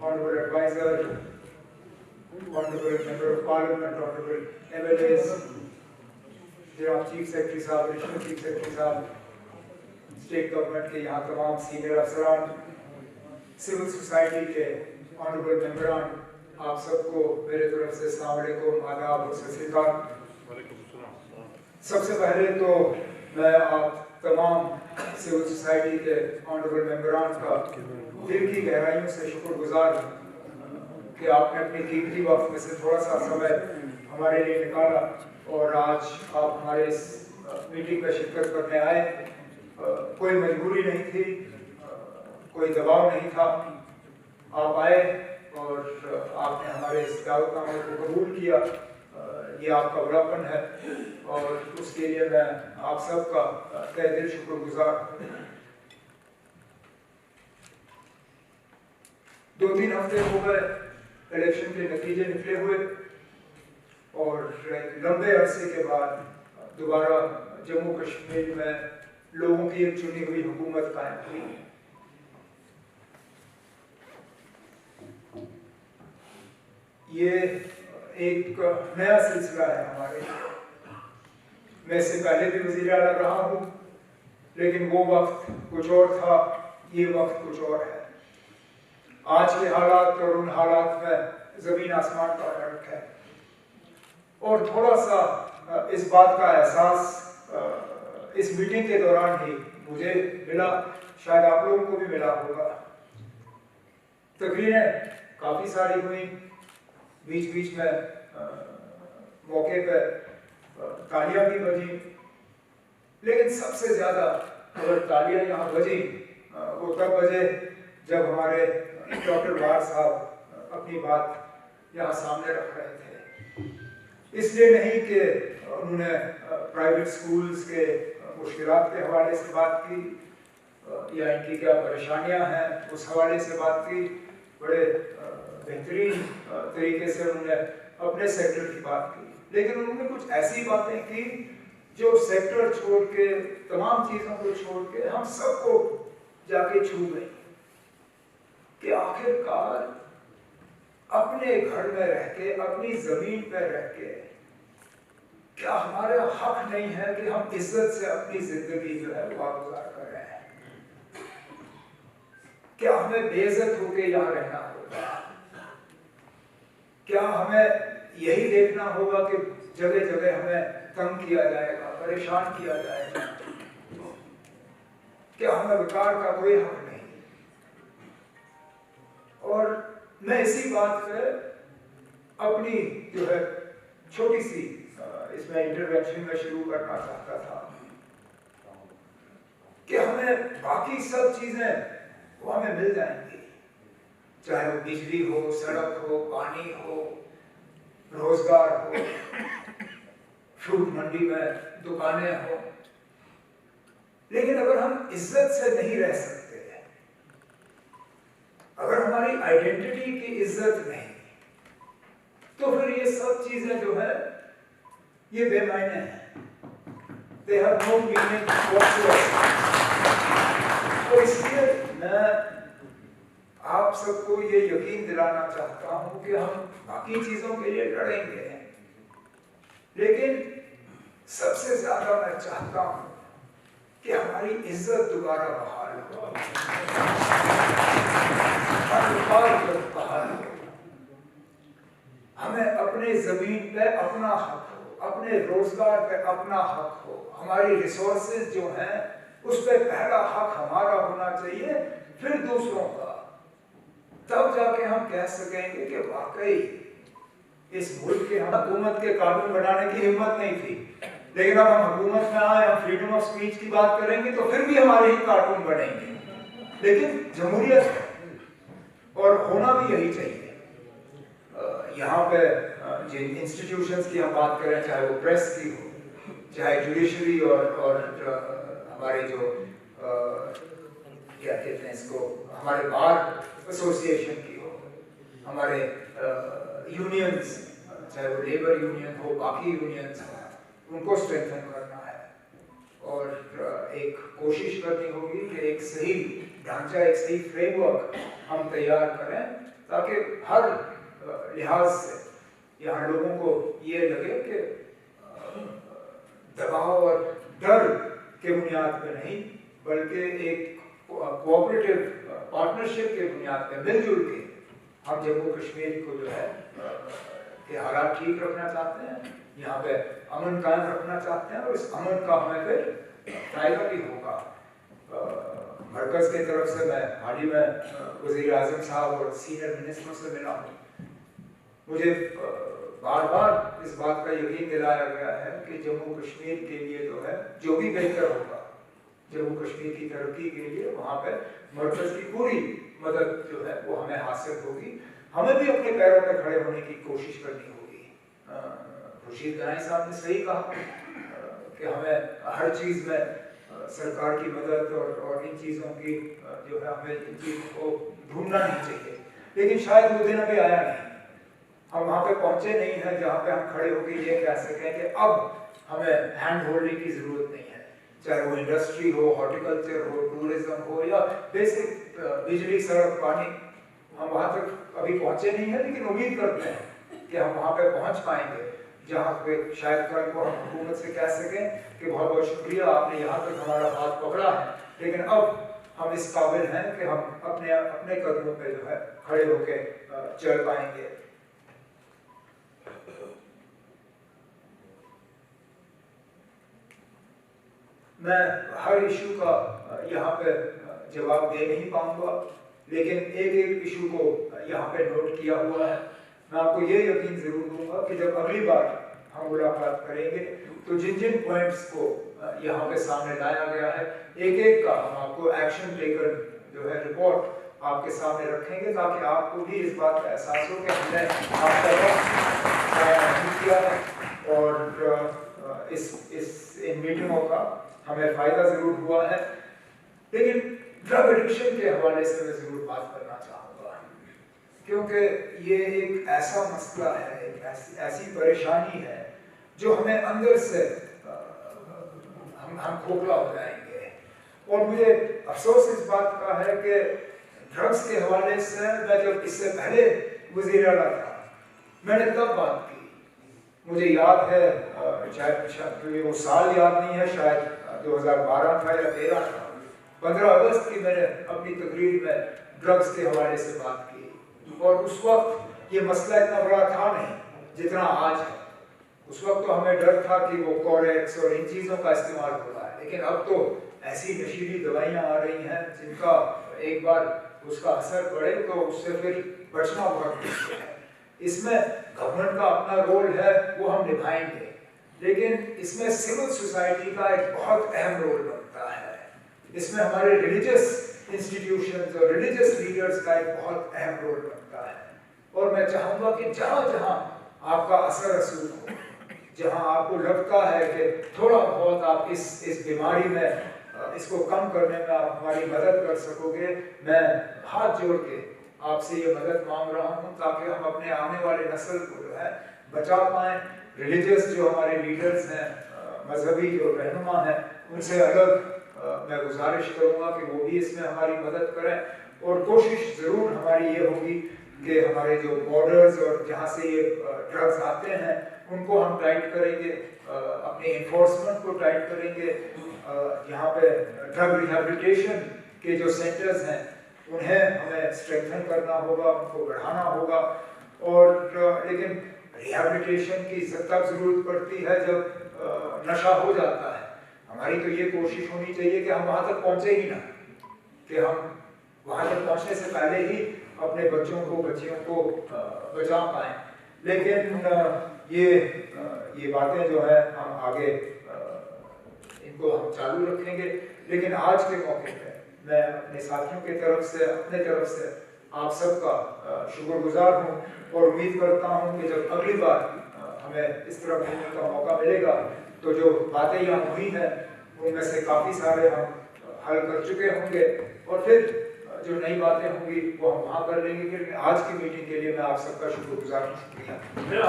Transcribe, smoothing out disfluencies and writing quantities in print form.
Honorable Advisor, Honorable Member of Parliament, Honorable MLAs, जनाब chief secretary साहब, additional chief secretary साहब, state government के यहाँ तमाम सीनियर अफसरान, सिविल सोसाइटी के ऑनरेबल मेंबरान, आप सबको मेरे तरफ से अस्सलाम वालेकुम, आदाब और सत श्री अकाल। सबसे पहले तो मैं आप तमाम सिविल सोसाइटी के ऑनरेबल मेंबरान का दिल की गहराइयों से शुक्रगुजार हूँ कि आपने अपनी कीमती वक्त में से थोड़ा सा समय हमारे लिए निकाला और आज आप हमारे इस मीटिंग में शिरकत करने आए। कोई मजबूरी नहीं थी, कोई दबाव नहीं था, आप आए और आपने हमारे इस दावतनामे को कबूल किया। ये आपका बड़ापन है और उसके लिए मैं आप सबका तहे दिल शुक्रगुजार हूँ। 2-3 हफ्ते हो गए इलेक्शन के नतीजे निकले हुए और लंबे अरसे के बाद दोबारा जम्मू कश्मीर में लोगों की एक चुनी हुई हुकूमत कायम हुई। ये एक नया सिलसिला है हमारे लिए। मैं इससे पहले भी वज़ीर आला रहा हूँ, लेकिन वो वक्त कुछ और था, ये वक्त कुछ और है। आज के हालात और उन हालात में ज़मीन आसमान का फर्क है और थोड़ा सा इस बात का एहसास इस मीटिंग के दौरान ही मुझे मिला, शायद आप लोगों को भी मिला होगा। तकरीरें काफ़ी सारी हुई, बीच बीच में मौके पर तालियां भी बजी, लेकिन सबसे ज़्यादा अगर तालियां यहाँ बजी वो तब बजे जब हमारे डॉक्टर वार साहब अपनी बात यहाँ सामने रख रहे थे। इसलिए नहीं कि उन्होंने प्राइवेट स्कूल्स के मुश्किलात के हवाले से बात की या इनकी क्या परेशानियां हैं उस हवाले से बात की। बड़े बेहतरीन तरीके से उन्होंने अपने सेक्टर की बात की, लेकिन उन्होंने कुछ ऐसी बातें की जो सेक्टर छोड़ के, तमाम चीज़ों को छोड़ के हम सबको जाके छू गई कि आखिरकार अपने घर में रह के, अपनी ज़मीन पर रह के, क्या हमारा हक नहीं है कि हम इज्जत से अपनी ज़िंदगी जो है वो गुजार कर रहे हैं? क्या हमें बेइज्जत होके यहाँ रहना होगा? क्या हमें यही देखना होगा कि जगह जगह हमें तंग किया जाएगा, परेशान किया जाएगा? क्या हमें विकार का कोई हक नहीं? और मैं इसी बात पे अपनी जो है छोटी सी इसमें इंटरवेंशन में शुरू करना चाहता था कि हमें बाकी सब चीजें वो हमें मिल जाएंगी, चाहे वो बिजली हो, सड़क हो, पानी हो, रोजगार हो, फ्रूट मंडी में दुकानें हो, लेकिन अगर हम इज्जत से नहीं रह सकते, अगर हमारी आइडेंटिटी की इज्जत नहीं, तो फिर ये सब चीजें जो है ये बेमायने हैं। They have no meaning whatsoever। तो इसलिए मैं आप सबको ये यकीन दिलाना चाहता हूँ कि हम बाकी चीजों के लिए लड़ेंगे, लेकिन सबसे ज्यादा मैं चाहता हूँ कि हमारी इज्जत दोबारा बहाल हो, बहाल हो। हमें अपने जमीन पे अपना हक हो, अपने रोजगार पे अपना हक हो, हमारी रिसोर्सेज जो हैं उस पे पहला हक हमारा होना चाहिए, फिर दूसरों का। तब जाके हम कह सकेंगे कि वाकई इस मुल्क के हम हुकूमत के कानून बनाने की हिम्मत नहीं थी, लेकिन अब हम हुकूमत में आए, हम फ्रीडम ऑफ स्पीच की बात करेंगे तो फिर भी हमारे ही कानून बनेंगे। लेकिन जमहूरियत है और होना भी यही चाहिए। यहाँ पे जिन इंस्टीट्यूशंस की हम बात करें, चाहे वो प्रेस की हो, चाहे जुडिशरी और हमारे जो क्या कहते हैं इसको, हमारे बार एसोसिएशन की हो, हमारे यूनियंस, चाहे वो लेबर यूनियन हो, बाकी यूनियंस हो, उनको स्ट्रेंथन करना है और एक कोशिश करनी होगी कि एक सही ढांचा, एक सही फ्रेमवर्क हम तैयार करें ताकि हर लिहाज से यहाँ लोगों को ये लगे कि दबाव और डर के बुनियाद पर नहीं, बल्कि एक कोऑपरेटिव पार्टनरशिप के बुनियाद पर मिलजुल के हम जम्मू कश्मीर को जो है के हालात ठीक रखना चाहते हैं, यहाँ पे अमन कायम रखना चाहते हैं और इस अमन का हमें फिर फायदा भी होगा। मरकज़ की तरफ से मैं हाल ही में वज़ीर आज़म साहब और सीनियर मिनिस्टरों से मिला हूँ। मुझे बार बार इस बात का यकीन दिलाया गया है कि जम्मू कश्मीर के लिए जो है जो भी बेहतर होगा जम्मू कश्मीर की तरक्की के लिए, वहाँ पे मरकज़ की पूरी मदद जो है वो हमें हासिल होगी। हमें भी अपने पैरों पर खड़े होने की कोशिश करनी होगी। खुर्शीद गनाई साहब ने सही कहा कि हमें हर चीज़ में सरकार की मदद और इन चीज़ों की जो है हमें इन चीज़ों को ढूंढना नहीं चाहिए, लेकिन शायद वो दिन अभी आया नहीं। हम वहाँ पे पहुँचे नहीं हैं जहाँ पे हम खड़े होकर ये कह सकें कि अब हमें हैंड होल्डिंग की ज़रूरत नहीं है, चाहे वो इंडस्ट्री हो, हॉर्टिकल्चर हो, टूरिज्म हो या बेसिक बिजली, सड़क, पानी। हम वहाँ तक अभी पहुँचे नहीं हैं, लेकिन उम्मीद करते हैं कि हम वहाँ पे पहुँच पाएंगे जहाँ पे शायद कल को हम हुकूमत से कह सकें कि बहुत बहुत शुक्रिया, आपने यहाँ तक हमारा हाथ पकड़ा है, लेकिन अब हम इस काबिल हैं कि हम अपने अपने कदमों पे जो है खड़े होकर चल पाएंगे। मैं हर इशू का यहाँ पे जवाब दे नहीं पाऊंगा, लेकिन एक एक इशू को यहाँ पे नोट किया हुआ है। मैं आपको ये यकीन जरूर दूंगा कि जब अगली बार हम मुलाकात करेंगे तो जिन जिन पॉइंट्स को यहाँ पे सामने लाया गया है, एक एक का हम आपको एक्शन टेकर जो है रिपोर्ट आपके सामने रखेंगे, ताकि आपको भी इस बात का एहसास हो कि हमने आपका वक्त किया है और इन मीटिंगों का हमें फ़ायदा ज़रूर हुआ है। लेकिन ड्रग एडिक्शन के हवाले से मैं ज़रूर बात करना चाहूँगा, क्योंकि ये एक ऐसा मसला है, एक ऐसी परेशानी है जो हमें अंदर से हम खोखला हो जाएंगे। और मुझे अफसोस इस बात का है कि ड्रग्स के हवाले से मैं जब इससे पहले वज़ीर आला था, मैंने तब बात की। मुझे याद है, शायद वो साल याद नहीं है, शायद 2012 था या 13 था, 15 अगस्त की मैंने अपनी तकरीर में ड्रग्स के हवाले से बात की। और उस वक्त ये मसला इतना बड़ा था नहीं जितना आज है। उस वक्त तो हमें डर था कि वो कोरेक्स और इन चीज़ों का इस्तेमाल हो रहा है, लेकिन अब तो ऐसी नशीली दवाइयाँ आ रही हैं जिनका एक बार उसका असर पड़े तो उससे फिर बचना बहुत मुश्किल है। इसमें गवर्नमेंट का अपना रोल है, वो हम निभाएंगे, लेकिन इसमें सिविल सोसाइटी का एक बहुत अहम रोल बनता है। इसमें हमारे रिलीजियस इंस्टीट्यूशंस और रिलीजियस लीडर्स का एक बहुत अहम रोल बनता है। और मैं चाहूँगा कि जहाँ जहाँ आपका असर रसूख हो, जहाँ आपको लगता है कि थोड़ा बहुत आप इस बीमारी में इसको कम करने में आप हमारी मदद कर सकोगे, मैं हाथ जोड़ के आपसे ये मदद मांग रहा हूँ, ताकि हम अपने आने वाले नस्ल को जो है बचा पाएँ। रिलीजियस जो हमारे लीडर्स हैं, मजहबी जो रहनुमा हैं, उनसे अलग मैं गुजारिश करूँगा कि वो भी इसमें हमारी मदद करें। और कोशिश ज़रूर हमारी ये होगी कि हमारे जो बॉर्डर्स और जहाँ से ये ड्रग्स आते हैं उनको हम टाइट करेंगे, अपने इन्फोर्समेंट को टाइट करेंगे। यहाँ पे ड्रग रिहैबिलिटेशन के जो सेंटर्स हैं उन्हें हमें स्ट्रेंथन करना होगा, उनको बढ़ाना होगा। और लेकिन रिहैबिलिटेशन की तब ज़रूरत पड़ती है जब नशा हो जाता है। हमारी तो ये कोशिश होनी चाहिए कि हम वहाँ तक पहुँचे ही ना, कि हम वहाँ तक पहुँचने से पहले ही अपने बच्चों को बच्चियों को बचा पाएँ। लेकिन ये बातें जो है हम आगे इनको हम चालू रखेंगे। लेकिन आज के मौके पे मैं अपने साथियों की तरफ से, अपने तरफ से आप सबका शुक्रगुजार हूँ और उम्मीद करता हूँ कि जब अगली बार हमें इस तरह मिलने का मौका मिलेगा तो जो बातें यहाँ हुई हैं उनमें से काफ़ी सारे हम हल कर चुके होंगे, और फिर जो नई बातें होंगी वो हम वहाँ कर लेंगे। आज की मीटिंग के लिए मैं आप सबका शुक्रगुजार हूँ। शुक्रिया।